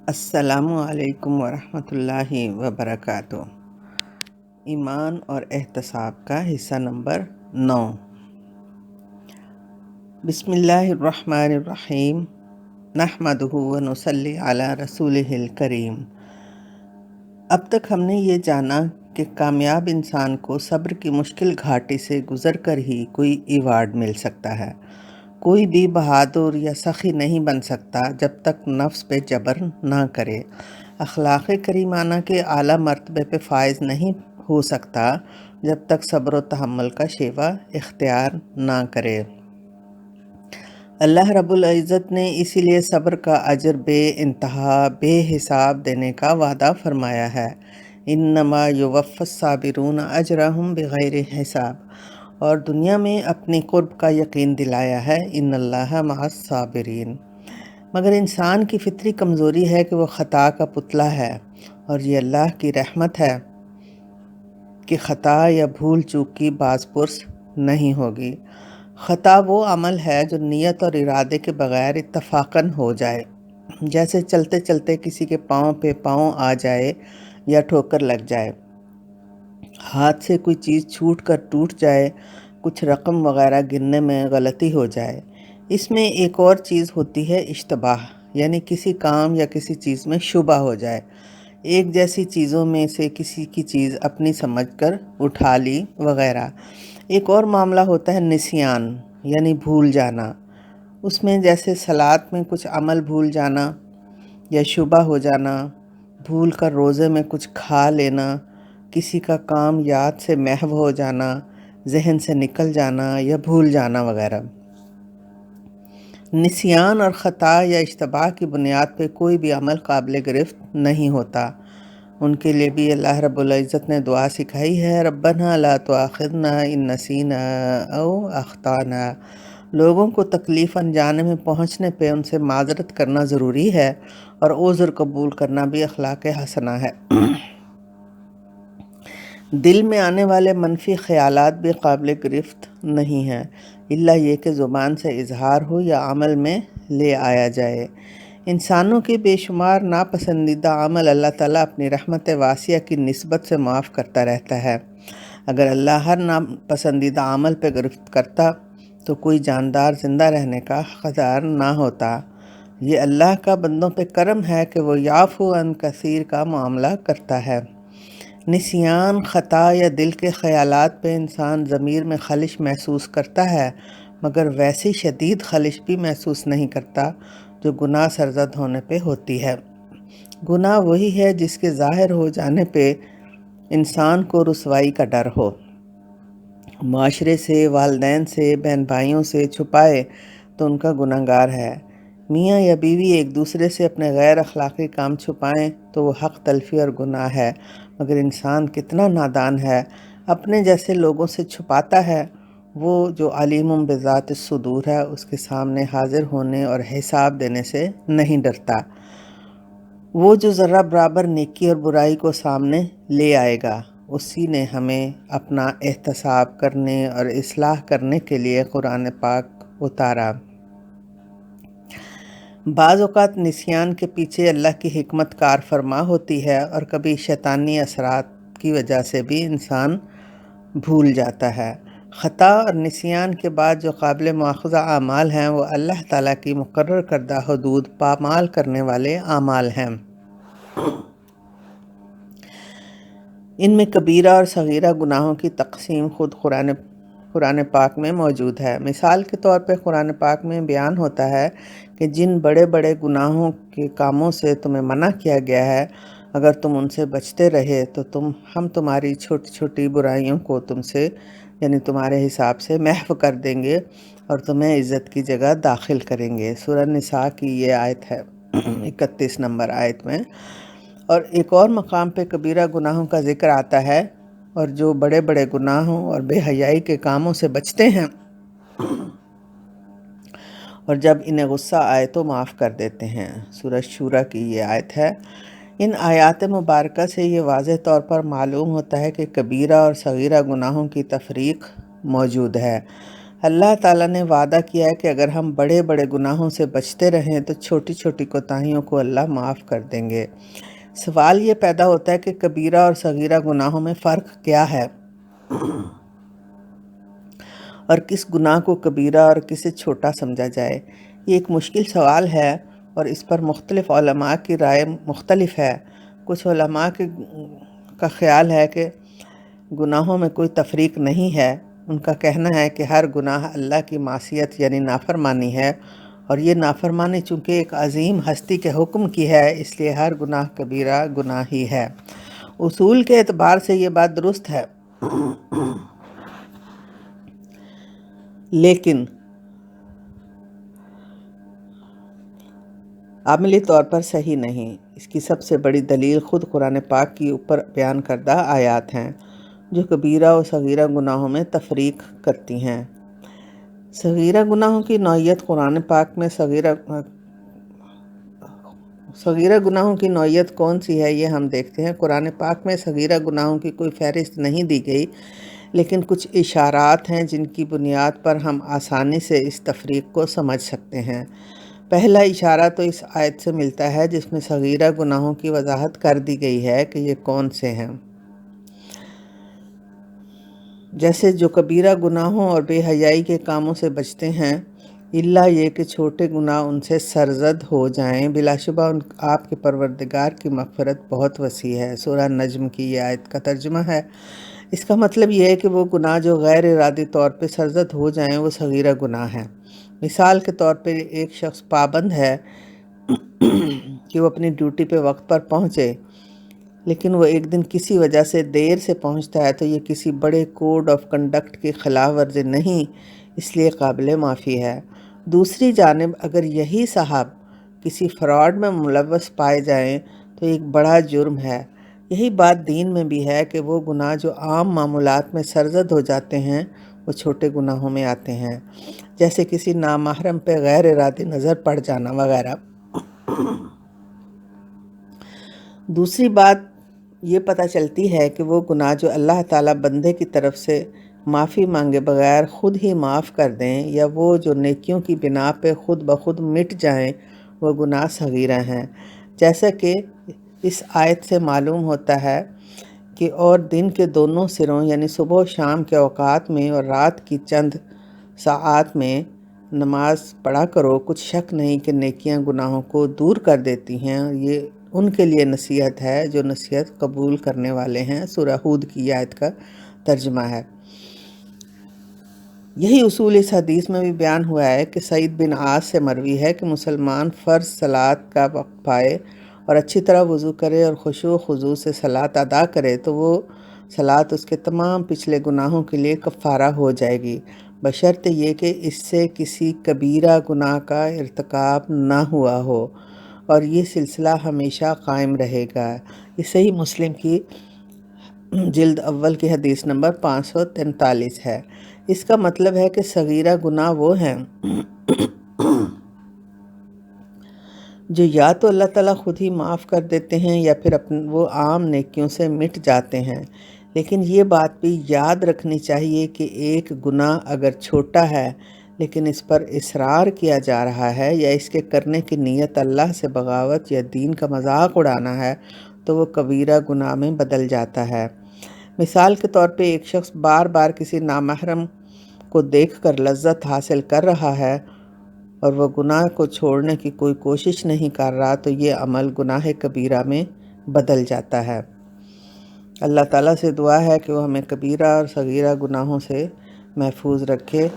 السلام علیکم ورحمۃ اللہ وبرکاتہ۔ ایمان اور احتساب کا حصہ نمبر 9۔ بسم اللہ الرحمن الرحیم، نحمدہ ونصلی علی رسولہ الکریم۔ اب تک ہم نے یہ جانا کہ کامیاب انسان کو صبر کی مشکل گھاٹی سے گزر کر ہی کوئی ایوارڈ مل سکتا ہے۔ کوئی بھی بہادر یا سخی نہیں بن سکتا جب تک نفس پہ جبر نہ کرے، اخلاق کریمانہ کے اعلیٰ مرتبے پہ فائز نہیں ہو سکتا جب تک صبر و تحمل کا شیوہ اختیار نہ کرے۔ اللہ رب العزت نے اسی لیے صبر کا اجر بے انتہا بے حساب دینے کا وعدہ فرمایا ہے۔ انما یوفی الصابرون اجرہم بغیر حساب، اور دنیا میں اپنی قرب کا یقین دلایا ہے، ان اللہ مع الصابرین۔ مگر انسان کی فطری کمزوری ہے کہ وہ خطا کا پتلا ہے، اور یہ اللہ کی رحمت ہے کہ خطا یا بھول چوک کی باز پرس نہیں ہوگی۔ خطا وہ عمل ہے جو نیت اور ارادے کے بغیر اتفاقاً ہو جائے، جیسے چلتے چلتے کسی کے پاؤں پہ پاؤں آ جائے یا ٹھوکر لگ جائے، ہاتھ سے کوئی چیز چھوٹ کر ٹوٹ جائے، کچھ رقم وغیرہ گننے میں غلطی ہو جائے۔ اس میں ایک اور چیز ہوتی ہے اشتباہ، یعنی کسی کام یا کسی چیز میں شبہ ہو جائے، ایک جیسی چیزوں میں سے کسی کی چیز اپنی سمجھ کر اٹھا لی وغیرہ۔ ایک اور معاملہ ہوتا ہے نسیان، یعنی بھول جانا۔ اس میں جیسے صلاۃ میں کچھ عمل بھول جانا یا شبہ ہو جانا، بھول کر روزے میں کچھ کھا لینا، کسی کا کام یاد سے محو ہو جانا، ذہن سے نکل جانا یا بھول جانا وغیرہ۔ نسیان اور خطا یا اشتباہ کی بنیاد پہ کوئی بھی عمل قابل گرفت نہیں ہوتا۔ ان کے لیے بھی اللہ رب العزت نے دعا سکھائی ہے، ربنا لا تؤاخذنا ان نسینا او اخطانا۔ لوگوں کو تکلیف انجانے میں پہنچنے پہ ان سے معذرت کرنا ضروری ہے، اور عذر قبول کرنا بھی اخلاق حسنہ ہے۔ دل میں آنے والے منفی خیالات بھی قابل گرفت نہیں ہیں، الا یہ کہ زبان سے اظہار ہو یا عمل میں لے آیا جائے۔ انسانوں کے بے شمار ناپسندیدہ عمل اللہ تعالیٰ اپنی رحمت واسعہ کی نسبت سے معاف کرتا رہتا ہے۔ اگر اللہ ہر ناپسندیدہ عمل پہ گرفت کرتا تو کوئی جاندار زندہ رہنے کا حقدار نہ ہوتا۔ یہ اللہ کا بندوں پہ کرم ہے کہ وہ یعفو عن کثیر کا معاملہ کرتا ہے۔ نسیان، خطا یا دل کے خیالات پہ انسان ضمیر میں خلش محسوس کرتا ہے، مگر ویسی شدید خلش بھی محسوس نہیں کرتا جو گناہ سرزد ہونے پہ ہوتی ہے۔ گناہ وہی ہے جس کے ظاہر ہو جانے پہ انسان کو رسوائی کا ڈر ہو۔ معاشرے سے، والدین سے، بہن بھائیوں سے چھپائے تو ان کا گناہ گار ہے۔ میاں یا بیوی ایک دوسرے سے اپنے غیر اخلاقی کام چھپائیں تو وہ حق تلفی اور گناہ ہے۔ مگر انسان کتنا نادان ہے، اپنے جیسے لوگوں سے چھپاتا ہے۔ وہ جو علیم بذات الصدور ہے، اس کے سامنے حاضر ہونے اور حساب دینے سے نہیں ڈرتا۔ وہ جو ذرہ برابر نیکی اور برائی کو سامنے لے آئے گا، اسی نے ہمیں اپنا احتساب کرنے اور اصلاح کرنے کے لیے قرآن پاک اتارا۔ بعض اوقات نسیان کے پیچھے اللہ کی حکمت کار فرما ہوتی ہے، اور کبھی شیطانی اثرات کی وجہ سے بھی انسان بھول جاتا ہے۔ خطا اور نسیان کے بعد جو قابل مواخذہ اعمال ہیں وہ اللہ تعالیٰ کی مقرر کردہ حدود پامال کرنے والے اعمال ہیں۔ ان میں کبیرہ اور صغیرہ گناہوں کی تقسیم خود قرآن پاک میں موجود ہے۔ مثال کے طور پہ قرآن پاک میں بیان ہوتا ہے کہ جن بڑے بڑے گناہوں کے کاموں سے تمہیں منع کیا گیا ہے، اگر تم ان سے بچتے رہے تو ہم تمہاری چھوٹی چھوٹی برائیوں کو تم سے، یعنی تمہارے حساب سے محو کر دیں گے اور تمہیں عزت کی جگہ داخل کریں گے۔ سورہ نساء کی یہ آیت ہے 31 نمبر آیت میں۔ اور ایک اور مقام پہ کبیرہ گناہوں کا ذکر آتا ہے، اور جو بڑے بڑے گناہوں اور بے حیائی کے کاموں سے بچتے ہیں اور جب انہیں غصہ آئے تو معاف کر دیتے ہیں۔ سورہ شورى کی یہ آیت ہے۔ ان آیات مبارکہ سے یہ واضح طور پر معلوم ہوتا ہے کہ کبیرہ اور صغیرہ گناہوں کی تفریق موجود ہے۔ اللہ تعالیٰ نے وعدہ کیا ہے کہ اگر ہم بڑے بڑے گناہوں سے بچتے رہیں تو چھوٹی چھوٹی کوتاہیوں کو اللہ معاف کر دیں گے۔ سوال یہ پیدا ہوتا ہے کہ کبیرہ اور صغیرہ گناہوں میں فرق کیا ہے، اور کس گناہ کو کبیرہ اور کسے چھوٹا سمجھا جائے۔ یہ ایک مشکل سوال ہے اور اس پر مختلف علماء کی رائے مختلف ہے۔ کچھ علماء کا خیال ہے کہ گناہوں میں کوئی تفریق نہیں ہے۔ ان کا کہنا ہے کہ ہر گناہ اللہ کی معصیت یعنی نافرمانی ہے، اور یہ نافرمانی چونکہ ایک عظیم ہستی کے حکم کی ہے، اس لیے ہر گناہ کبیرہ گناہ ہی ہے۔ اصول کے اعتبار سے یہ بات درست ہے، لیکن عملی طور پر صحیح نہیں۔ اس کی سب سے بڑی دلیل خود قرآن پاک کی اوپر بیان کردہ آیات ہیں، جو کبیرہ و صغیرہ گناہوں میں تفریق کرتی ہیں۔ صغیرہ گناہوں کی نوعیت قرآن پاک میں صغیرہ گناہوں کی نوعیت کون سی ہے، یہ ہم دیکھتے ہیں۔ قرآن پاک میں صغیرہ گناہوں کی کوئی فہرست نہیں دی گئی، لیکن کچھ اشارات ہیں جن کی بنیاد پر ہم آسانی سے اس تفریق کو سمجھ سکتے ہیں۔ پہلا اشارہ تو اس آیت سے ملتا ہے جس میں صغیرہ گناہوں کی وضاحت کر دی گئی ہے کہ یہ کون سے ہیں، جیسے جو کبیرہ گناہوں اور بے حیائی کے کاموں سے بچتے ہیں، الا یہ کہ چھوٹے گناہ ان سے سرزد ہو جائیں، بلا شبہ آپ کے پروردگار کی مغفرت بہت وسیع ہے۔ سورہ نجم کی یہ آیت کا ترجمہ ہے۔ اس کا مطلب یہ ہے کہ وہ گناہ جو غیر ارادی طور پہ سرزد ہو جائیں وہ صغیرہ گناہ ہیں۔ مثال کے طور پر ایک شخص پابند ہے کہ وہ اپنی ڈیوٹی پہ وقت پر پہنچے، لیکن وہ ایک دن کسی وجہ سے دیر سے پہنچتا ہے، تو یہ کسی بڑے کوڈ آف کنڈکٹ کی خلاف ورزی نہیں، اس لیے قابل معافی ہے۔ دوسری جانب اگر یہی صاحب کسی فراڈ میں ملوث پائے جائیں تو ایک بڑا جرم ہے۔ یہی بات دین میں بھی ہے کہ وہ گناہ جو عام معمولات میں سرزد ہو جاتے ہیں وہ چھوٹے گناہوں میں آتے ہیں، جیسے کسی نامحرم پہ غیر ارادی نظر پڑ جانا وغیرہ۔ دوسری بات یہ پتہ چلتی ہے کہ وہ گناہ جو اللہ تعالیٰ بندے کی طرف سے معافی مانگے بغیر خود ہی معاف کر دیں، یا وہ جو نیکیوں کی بنا پہ خود بخود مٹ جائیں، وہ گناہ صغیرہ ہیں۔ جیسا کہ اس آیت سے معلوم ہوتا ہے کہ اور دن کے دونوں سروں یعنی صبح و شام کے اوقات میں اور رات کی چند ساعات میں نماز پڑھا کرو، کچھ شک نہیں کہ نیکیاں گناہوں کو دور کر دیتی ہیں، اور یہ ان کے لیے نصیحت ہے جو نصیحت قبول کرنے والے ہیں۔ سورہ ہود کی آیت کا ترجمہ ہے۔ یہی اصول اس حدیث میں بھی بیان ہوا ہے کہ سعید بن عاص سے مروی ہے کہ مسلمان فرض صلاۃ کا وقت پائے اور اچھی طرح وضو کرے اور خشوع و خضوع سے صلاۃ ادا کرے تو وہ صلاۃ اس کے تمام پچھلے گناہوں کے لیے کفارہ ہو جائے گی، بشرط یہ کہ اس سے کسی کبیرہ گناہ کا ارتکاب نہ ہوا ہو، اور یہ سلسلہ ہمیشہ قائم رہے گا۔ یہ صحیح مسلم کی جلد اول کی حدیث نمبر 543 ہے۔ اس کا مطلب ہے کہ صغیرہ گناہ وہ ہیں جو یا تو اللہ تعالیٰ خود ہی معاف کر دیتے ہیں یا پھر وہ عام نیکیوں سے مٹ جاتے ہیں، لیکن یہ بات بھی یاد رکھنی چاہیے کہ ایک گناہ اگر چھوٹا ہے لیکن اس پر اصرار کیا جا رہا ہے یا اس کے کرنے کی نیت اللہ سے بغاوت یا دین کا مذاق اڑانا ہے تو وہ کبیرہ گناہ میں بدل جاتا ہے۔ مثال کے طور پہ ایک شخص بار بار کسی نامحرم کو دیکھ کر لذت حاصل کر رہا ہے اور وہ گناہ کو چھوڑنے کی کوئی کوشش نہیں کر رہا تو یہ عمل گناہ کبیرہ میں بدل جاتا ہے۔ اللہ تعالیٰ سے دعا ہے کہ وہ ہمیں کبیرہ اور صغیرہ گناہوں سے محفوظ رکھے۔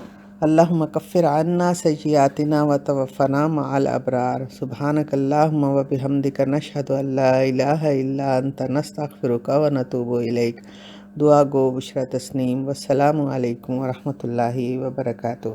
اللہم کفر عنا سیئاتنا وتوفنا مع الابرار۔ سبحانک اللہم وبحمدک نشہد ان لا الہ الا انت نستغفرک ونتوب الیک۔ دعا گو بشرا تسنیم۔ والسلام علیکم ورحمۃ اللہ وبرکاتہ۔